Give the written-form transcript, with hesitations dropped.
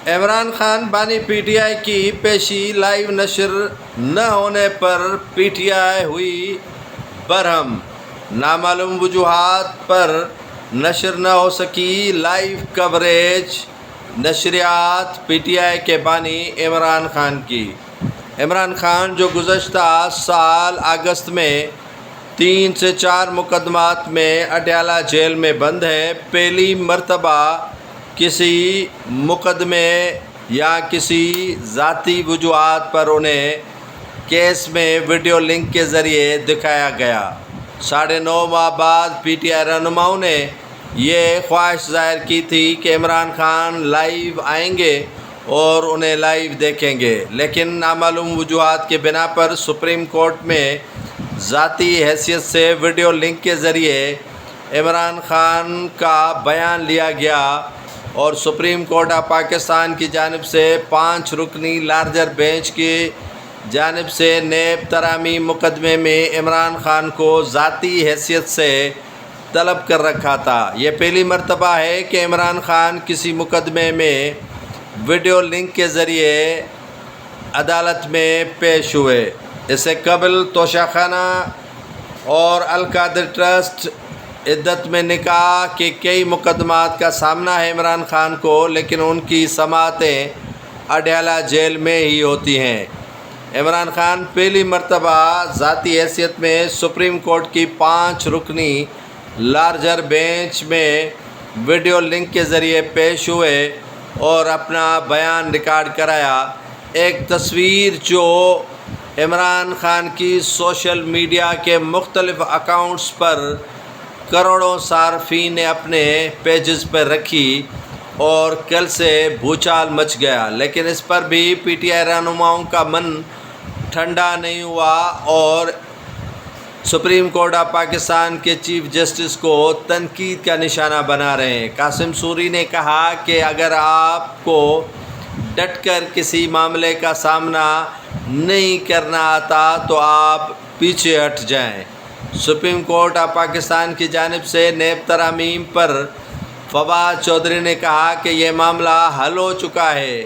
عمران خان بانی P T I کی پیشی لائیو نشر نہ ہونے پر پی ٹی آئی ہوئی برہم، نامعلوم وجوہات پر نشر نہ ہو سکی لائیو کوریج نشریات پی ٹی آئی کے بانی عمران خان کی۔ عمران خان جو گزشتہ سال اگست میں 3 سے 4 مقدمات میں اڈیالہ جیل میں بند ہے، پہلی مرتبہ کسی مقدمے یا کسی ذاتی وجوہات پر انہیں کیس میں ویڈیو لنک کے ذریعے دکھایا گیا۔ 9.5 ماہ بعد پی ٹی آئی رہنماؤں نے یہ خواہش ظاہر کی تھی کہ عمران خان لائیو آئیں گے اور انہیں لائیو دیکھیں گے، لیکن نامعلوم وجوہات کی بنا پر سپریم کورٹ میں ذاتی حیثیت سے ویڈیو لنک کے ذریعے عمران خان کا بیان لیا گیا اور سپریم کورٹ آف پاکستان کی جانب سے 5 رکنی لارجر بینچ کی جانب سے نیب ترامی مقدمے میں عمران خان کو ذاتی حیثیت سے طلب کر رکھا تھا۔ یہ پہلی مرتبہ ہے کہ عمران خان کسی مقدمے میں ویڈیو لنک کے ذریعے عدالت میں پیش ہوئے۔ اس سے قبل توشیخانہ اور القادر ٹرسٹ عدت میں نکاح کے کئی مقدمات کا سامنا ہے عمران خان کو، لیکن ان کی سماعتیں اڈیالہ جیل میں ہی ہوتی ہیں۔ عمران خان پہلی مرتبہ ذاتی حیثیت میں سپریم کورٹ کی 5 رکنی لارجر بینچ میں ویڈیو لنک کے ذریعے پیش ہوئے اور اپنا بیان ریکارڈ کرایا۔ ایک تصویر جو عمران خان کی سوشل میڈیا کے مختلف اکاؤنٹس پر کروڑوں صارفین نے اپنے پیجز پر رکھی اور کل سے بھوچال مچ گیا، لیکن اس پر بھی پی ٹی آئی رہنماؤں کا من ٹھنڈا نہیں ہوا اور سپریم کورٹ آف پاکستان کے چیف جسٹس کو تنقید کا نشانہ بنا رہے ہیں۔ قاسم سوری نے کہا کہ اگر آپ کو ڈٹ کر کسی معاملے کا سامنا نہیں کرنا آتا تو آپ پیچھے ہٹ جائیں۔ سپریم کورٹ آف پاکستان کی جانب سے نیب ترامیم پر فواد چودھری نے کہا کہ یہ معاملہ حل ہو چکا ہے۔